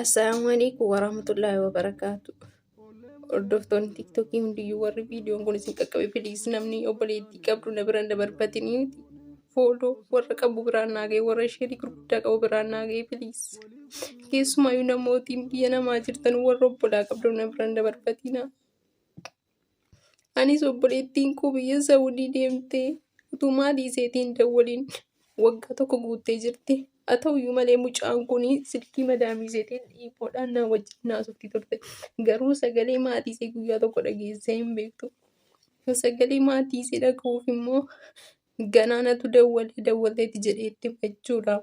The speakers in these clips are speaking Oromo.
Assalamu alaikum warahmatullahi wabarakatuh. Hordoftoonni TikTokii hundiyyuu warri viidiyoon kun isin qaqqabe please namni obboleettii qabdu na biraan dabarfatanii fooloo warra qabu biraan naagee warra sheerii gurguddaa qabu biraan naagee please. Keessumaayyuu namootiin biyya namaa jirtan warra obbolaa qabdu na biraan dabarfatina. Anis obboleettiin koo biyya Saawudii deemtee utuu maatii iseetiin dawwaliin waggaa tokko guuttee jirti. Haa ta'uyyuu malee mucaan kun silkii madaamii iseetiin dhiiboodhaan na wajjin naasofti turte. Garuu sagalee maatii isee guyyaa tokko dhageessee hin beektu. Sagalee maatii isee dhaga'uuf immoo ganaanatu dawwaleeti jedheetti jechuudha.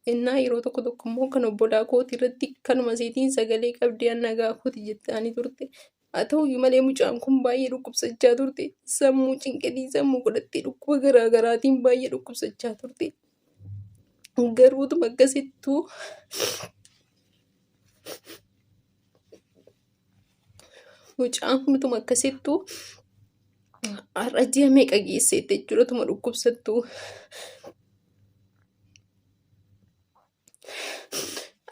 Innaa yeroo tokko tokko immoo kan obbolaa kooti irratti kanuma iseetiin sagalee qabdee nagaa kooti jettaanii turte. Haa ta'uyyuu malee mucaan kun baay'ee dhukkubsachaa turte. Sammuu cinqetii sammuu godhattee dhukkuba garaagaraatiin baay'ee dhukkubsachaa turte. Garuutuma akkasittuu mucaan kunutuma akkasittuu har'a ji'a meeqa geesseetti jechuudha tuma dhukkubsattuu.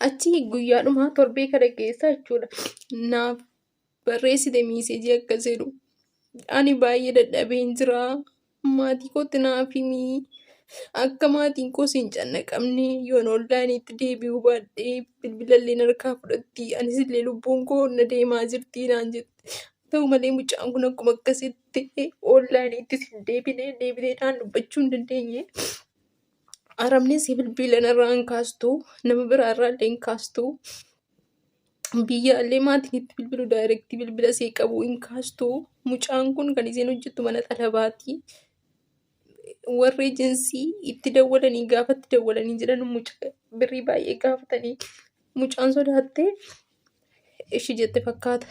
Achi guyyaadhuma torbee kana keessa jechuudha naaf barreessite miiseejii akkas jedhu ani baay'ee dadhabeen jira maatii kootti naaf himii. Akka maatiin koo siin cannaqamne yoon onlaayiniitti deebi'uu baadhee bilbilallee harkaa fudhatti anis illee lubbuun koo na deemaa jirti naan jette. Ta'u malee mucaan kun akkuma akkasitti onlaayiniittis hin deebitee naan dubbachuu hin dandeenye. Arabni si bilbila narraa hin kaastu nama biraarraa illee hin kaastu. Biyyaallee maatiin itti bilbilu daayirektii bilbila see qabu hin kaastu. Mucaan kun kan isheen hojjettu mana xalabaati. Warri ejensii itti dawwalanii gaafatti dawwalanii jiran mucaa birrii baay'ee gaafatanii mucaan sodaattee ishii jette fakkaata.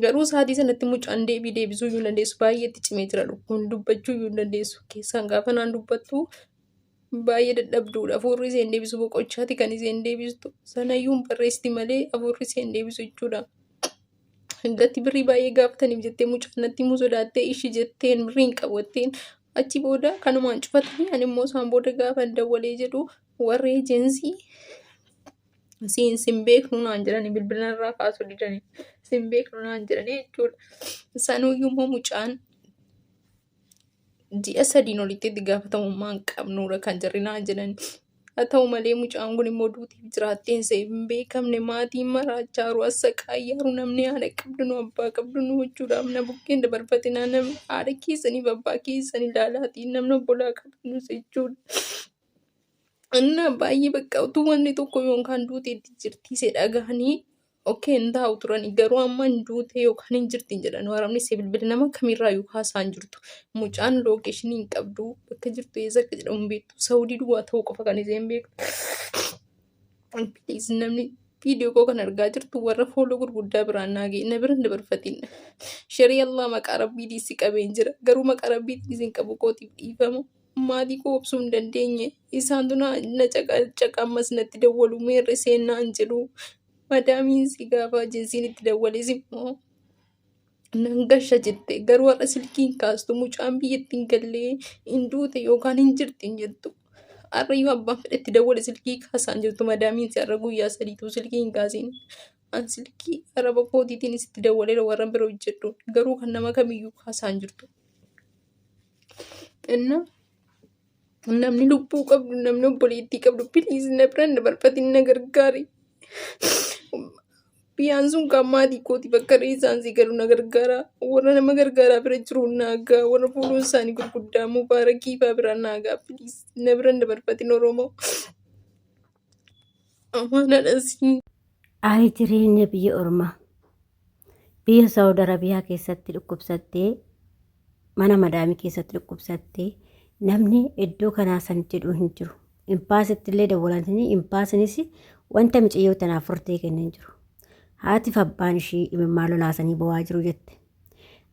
Garuu sa'aatii sanatti mucaan deebisuu iyyuu hin dandeessu baay'ee itti cimee jira dhukkuun dubbachuu iyyuu hin dandeessu keessaan gaafa naan dubbattu baay'ee dadhabduudha. Afuurri isheen deebisu boqochaati kan isheen deebistu sanayyuu hin barreessiti malee afuurri isheen deebisu jechuudha. Hindatti birrii baay'ee gaafataniif jettee mucaan natti immoo sodaattee ishii jetteen birrii hin qabatteen. Achi booda kanumaan cufatanii ani immoo isaan booda gaafa dawwalee jedhu warri ejensii siin beeknu naan jedhanii bilbila irraa kaasuu didanii siin beeknu naan jedhanii jechuudha. Sanuyyuu immoo mucaan ji'a 3 olitti itti gaafatamummaa hin qabnudha kan jarri naan jedhani. Haa ta'u malee mucaan kun immoo duutiif jiraatteen ishee hin beekamne maatiin maraachaa jiru as saqaayyaaru namni haadha qabdu nu abbaa qabdu nu jechuudhaaf na bukkeen dabarfatinaa namni haadha keessaniif abbaa keessan ilaalaatiin namni obbolaa qabdu nus jechuudha. Innaa baay'ee bakka utuu wanni tokko yookaan duute itti jirti ishee dhagahanii okkee hin taa'u turani garuu amma hin duute yookaan hin jirti jedhan warabni ishee bilbila nama kamirraayyuu haasaan jirtu. Mucaan lookeeshinii hin qabdu bakka jirtu eessa akka jedhamu hin beektu Saawudii duwwaa ta'uu qofa kan isheen beektu. Please namni viidiyoo koo kan argaa jirtu warra fooloo gurguddaa biraan naagee na biraan dabarfatin. Sharii Allah maqaa rabbiitiin si qabeen jira garuu maqaa rabbiitiin isin qabu kootiif dhiifama. Maatii koo obsuu hin dandeenye isaantu na caqammas natti dawwalu meerre seenaa hin jedhu. Madaamiin si gaafa ejeensiin itti dawwales immoo nan gasha jette garuu har'a silkiin kaastu mucaan biyyattiin gallee hin duute yookaan hin jirti hin jettu. Har'a yoo abbaan fedhetti dawwale silkii kaasaan jirtu madaamiin si har'a guyyaa 3 silkii hin kaasiin. An silkii araba kootiitiin itti dawwalee warra bira hojjedhu garuu kan nama kamiyyuu kaasaan jirtu. Namni lubbuu qabdu namni obboleettii qabdu please na biraan dabarfatin na gargaari. Biyyaan sun kan maatii kooti bakka reessaan si galu na gargaara. Warra nama gargaaraa bira jiru naagaa warra fuuluun isaanii gurguddaa mubaarakii fa'aa biraan naagaa please na biraan dabarfatin Oromoo. Amaanaadhas. Ani jireenya biyya Ormaa biyya Saawud Arabiyaa keessatti dhukkubsattee mana madaamii keessatti dhukkubsattee namni iddoo kanaa san jedhu hin jiru. Impaasitti illee dawwalanii impaasinis wanta micayyoo tanaaf furtee kennan jiru. Haatiif abbaan ishii imimmaa lolaasanii bo'aa jiru jette.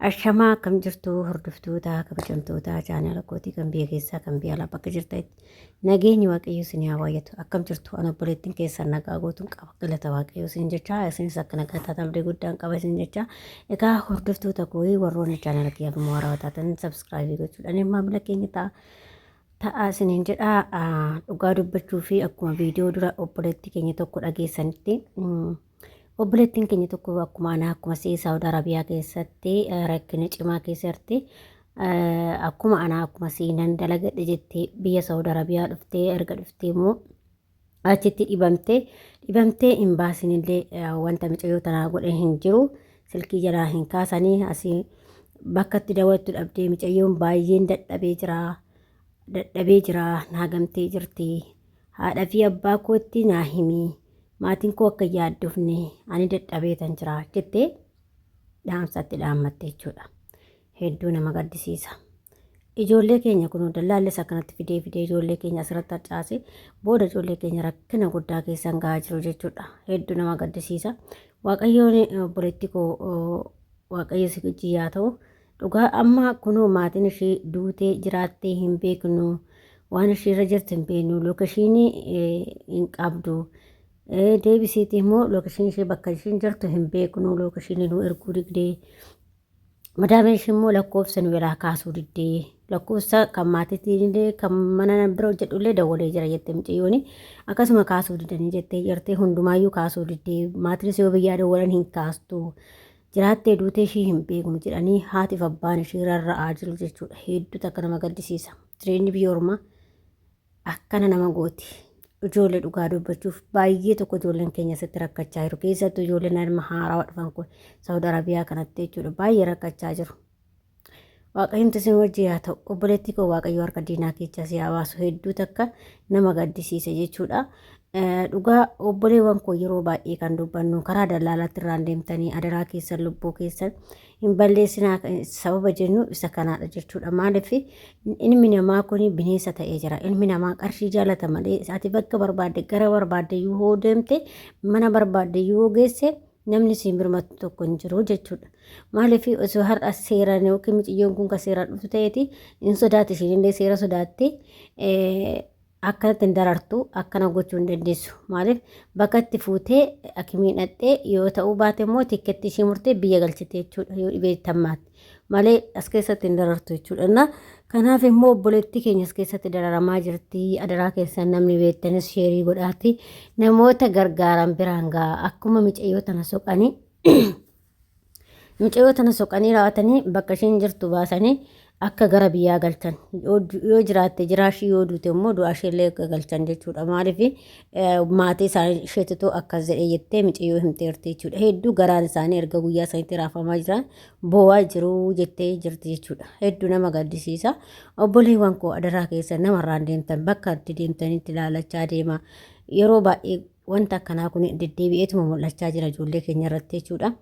Ashamaa akkam jirtu hordoftoota kabajamtoota chaanala kootii kan biyya keessaa kan biyya alaa bakka jirtanitti nageenyi waaqayyo isin haa baay'atu. Akkam jirtu ana obboleettiin keessan nagaa gootuun qaba galata waaqayyo isin jecha isinis akka nagaa tatamdee guddaan qaba isin jecha. Egaa hordoftoota kootii warroonni chaanala kiyyaaf mooraa taatan sabskiraaybii gochuudhaan maamila keenya ta'a. ta'aa isiniin jedhaa dhugaa dubbachuu fi akkuma viidiyoo dura obboleetti keenya tokko dhageessanitti obboleettiin keenya tokko akkuma anaa akkuma Saawud Arabiyaa keessatti rakkina cimaa keessatti akkuma anaa akkuma siinan dalagadhe jettee biyya Saawud Arabiyaa dhuftee erga dhuftee immoo achitti dhibamtee hin baasinillee wanta micayyoo tanaa godhe hin jiru silkii jalaa hin kaasanii asii bakka itti daawwattu dhabdee micayyoon baay'een dadhabee jira naagamtee jirti haadha fi abbaa kootti naa himi maatiin koo akka yaaddufne ani dadhabeetan jira jettee dhaamsatti dhaammatte jechuudha. Hedduu nama gaddisiisa. Ijoollee keenya kun dallaallis akkanatti fidee ijoollee keenya asirratti harcaase booda ijoollee keenya rakkina guddaa keessan gahaa jiru jechuudha. Hedduu nama gaddisiisa. Waaqayyoon obboleetti koo waaqayyo si gajjii ta'u dhugaa amma kunoo maatiin ishee duutee jiraattee hin beeknu waan ishee irra jirtu hin beeknu lookashiinii hin qabdu deebisiitii immoo lookashiinii ishee bakka isheen jirtu hin beeknu lookashiinii nu erguu didee madaameen ishee immoo lakkoofsa nu jalaa kaasuu didee lakkoofsa kan maatiitiin kan mana bira hojjedhullee dawwalee jira jettee mucayyoon akkasuma kaasuu didanii jettee jirtee hundumaayyuu kaasuu didee maatiin yoo biyyaa dawwalan hin kaastu. Jiraattee duutee ishee hin beeknu jedhanii haatiif abbaan ishee rarra'aa jiru jechuudha. Hedduu akka nama gaddisiisa. Jireenyi biyya ormaa akkana nama gooti. Ijoollee dhugaa dubbachuuf baay'ee tokko ijoolleen keenya asitti rakkachaa jiru. Keessattuu ijoolleen ilma haaraa dhufan kun Saawud Arabiyaa kanatti jechuudha. Baay'ee rakkachaa jiru. Waaqayyoon isin wajjin haa ta'u obboleetti koo waaqayyo harka diinaa keessaa si baasu hedduu akka nama gaddisiisa jechuudha. Dhugaa obboleewwan koo yeroo baay'ee kan dubbannu karaa dallaalaatti irraan deemtanii adaraa keessan lubbuu keessan hin balleessinaa sababa jennu isa kanaadha jechuudha. Maaliif ilmi namaa kun bineensa ta'ee jira. Ilmi namaa qarshii jaalata malee ati bakka barbaadde gara barbaadde yoo deemte mana barbaadde yoo geesse namni siin birmatu tokko hin jiru jechuudha. Maaliif osoo har'a seeraan yookiin mucayyoon kun kan seeraan dhuftu ta'eeti hin sodaate isheenillee seera sodaatte akkanatti hin darartu akkana gochuu hin dandeessu. Maaliif bakka itti fuutee akimiin dhaqxee yoo ta'uu baate immoo tikkeetti ishee murtee biyya galchite jechuudha yoo dhibee tammaatti malee as keessatti hin darartu jechuudha. Kanaaf immoo obboleetti keenya as keessatti dararamaa jirti. Adaraa keessan namni beektanis sheerii godhaati namoota gargaaran biraan ga'a akkuma micayyoo tana soqanii raawwatanii bakka isheen jirtu baasanii akka gara biyyaa galchan yoo jiraatte jiraashii yoo duute immoo du'aashiillee akka galchan jechuudha. Maaliif maatii isaanii isheetitu akkas jedhee jettee micayyoo himteerti jechuudha. Hedduu garaan isaanii erga guyyaa sanitti raafamaa jiran boo'aa jiru jettee jirti jechuudha. Hedduu nama gaddisiisa. Obboleewwan koo adaraa keessa namarraan deemtan bakka itti deemtanitti ilaalachaa deema. Yeroo baay'ee wanta akkanaa kun deddeebi'eetuma mul'achaa jira ijoollee keenya irratti jechuudha.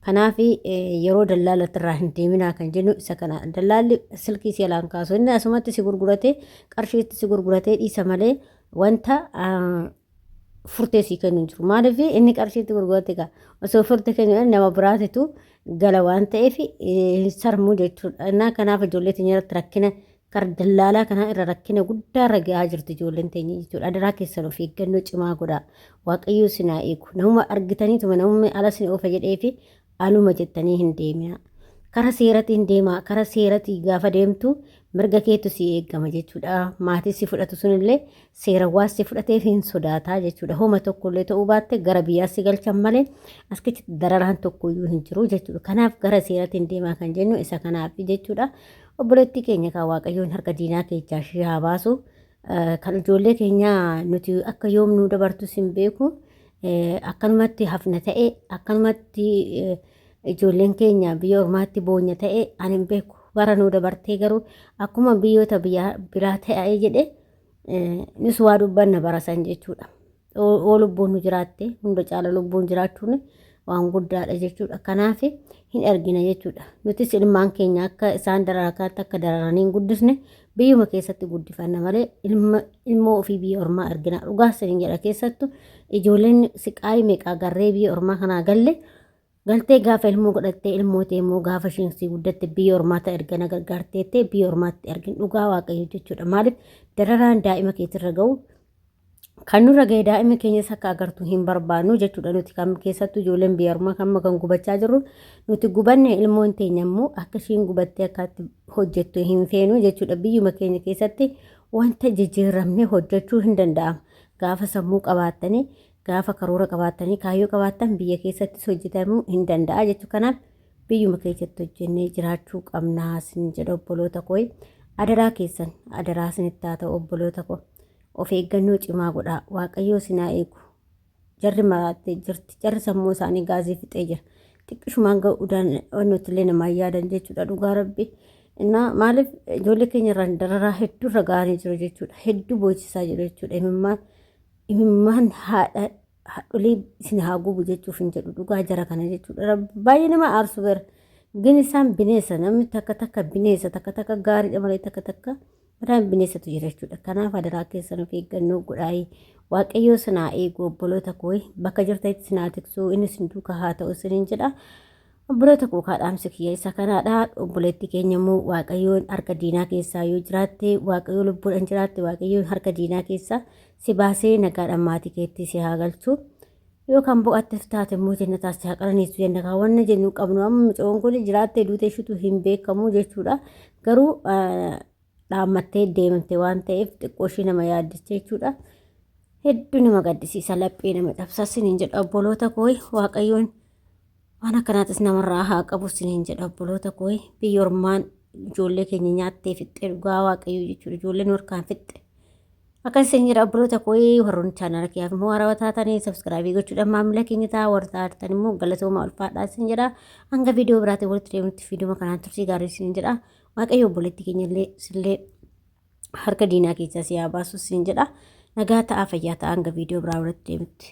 Kanaaf yeroo dallaalatti irraa hin deeminaa kan jennu isa kana dallaalli silkii si alaan kaasu inni asumatti si gurguratee qarshiitti si gurguratee dhiisa malee wanta furtee si kennu hin jiru. Maaliif inni qarshiitti gurgurate gaa osoo furte kennu nama biraatitu gala waan ta'eef sarmuu jechuudha. Kanaaf ijoollee teenya irratti rakkina kar dallaalaa kanaa irra rakkina guddaa irra gahaa jirti ijoolleen teenya jechuudha. Adaraa keessan of eeggannoo cimaa godhaa. Waaqayyoo sinaa eegu. Namuma argitaniituma namumni ala sin oofa jedheefi aluma jettanii hin deemina. Kara seeratti hin deemaa. Kara seeratti gaafa deemtu mirga keetu si eeggama jechuudha. Maatii si fudhatu sunillee seerawwan si fudhateef hin sodaataa jechuudha. Homa tokkollee ta'uu baatte gara biyyaa si galchan malee askitti dararaan tokkoyyuu hin jiru jechuudha. Kanaaf gara seeratti hin deemaa kan jennu isa kanaaf jechuudha. Obboleetti keenya kan waaqayyoon harka diinaa keessaa ishee haa baasu. Kan ijoollee keenya nuti akka yoomnuu dabartus hin beeku. Akkanumatti hafna ta'e akkanumatti ijoolleen keenya biyya ormaatti boonya ta'e ani hin beeku. Bara nuu dabartee garuu akkuma biyyoota biraa ta'ee jedhe nus waa dubbanna barasan jechuudha. Oo lubbuun nu jiraatte hunda caala lubbuun jiraachuun waan guddaadha jechuudha. Kanaaf hin argina jechuudha. Nutis ilmaan keenya akka isaan dararakaatti akka dararanii hin guddisne biyyuma keessatti guddifanna malee ilmoo ofii biyya ormaa argina. Dhugaa saniin jedha keessattuu ijoolleen siqaayii meeqaa garree biyya ormaa kanaa galtee gaafa ilmoo godhattee ilmootee immoo gaafa isheen si guddatte biyya ormaata ergana gargaarteettee biyya ormaatti argin dhugaa waaqayyo jechuudha. Maaliif dararaan daa'ima keetirra ga'u kan nurra ga'e daa'ima keenyas akka agartu hin barbaannu jechuudha. Nuti kan keessattuu ijoolleen biyya ormaa kan gubachaa jirru nuti gubanne ilmoon teenya immoo akka isheen gubattee akkaatti hojjettu hin feenu jechuudha. Biyyuma keenya keessatti wanta jijjiiramnee hojjechuu hin danda'amu. Gaafa sammuu qabaattanii, gaafa karoora qabaattanii, kaayyoo qabaattan biyya keessattis hojjetamuu hin danda'a jechuudha. Kanaaf biyyuma keessatti hojjennee jiraachuu qabnaa sin jedha obboloota koo. Adaraa keessan adaraa sinitti haa ta'u obboloota koo. Of eeggannoo cimaa godhaa. Waaqayyoo sinaa eegu. Jarri maraattee jirti. Jarri sammuu isaanii gaazii fixee jira. Xiqqishumaan ga'uudhaan wantoota illee namaa yaadan jechuudha. Dhugaa rabbi. Innaa maaliif ijoollee keenya irraan dararaa hedduu irra ga'anii jiru jechuudha. Hedduu boochisaa jiru jechuudha. Imimmaan haadholii isin haa gubu jechuuf hin jedhu dhugaa jara kana jechuudha. Baay'ee nama aarsu gara. Gin isaan bineensa namni takka bineensa takka gaariidha malee takka madaan bineensatu jira jechuudha. Kanaaf adaraa keessan of eeggannoo godhaa. Waaqayyoo sinaa eegu obboloota koo bakka jirtanitti sinaa tiksuu inni sin duukaa haa ta'u isiniin jedha. Obboloota koo kaadhaamsi kiyya isa kanaadha. Obboleetti keenya immoo waaqayyoon harka diinaa keessaa yoo jiraatte waaqayyoo lubbuudhaan jiraatte waaqayyoon harka diinaa keessaa si baasee nagaadhaan maatii keetti si haa galchu. Yookaan bo'aatti taate immoo jannataas si haa qananiisu jenna kaawwanna jennu qabnu amma mucoon kun jiraattee duutee shutu hin beekamu jechuudha. Garuu dhaammattee deemte waan ta'eef xiqqoo ishee nama yaaddisse jechuudha. Hedduu nama gaddisiisa laphee nama cabsa siniin jedha obboloota koo waaqayyoon waan akkanaatis namarraa haa qabu siniin jedha obboloota koo. Biyya ormaan ijoollee keenya nyaattee fixxee dhugaa waaqayyoo jechuudha. Ijoolleen harkaan fixxe. Akkasiin jedha obboloota koo warroonni chaanala kiyyaaf immoo haarawaa taatanii sabskraayibii gochuudhaan maamila keenya ta'a warra taatan immoo galatooma ulfaadhaa sin jedha. Hanga viidiyoo biraatiin walitti deemnutti viidiyoo kanaan tursii gaarii sin jedha. Waaqayyo obboleetti keenya illee harka diinaa keessaa si haa baasu sin jedha. Nagaa ta'aa fayyaa ta'a hanga viidiyoo biraa walitti deemnutti.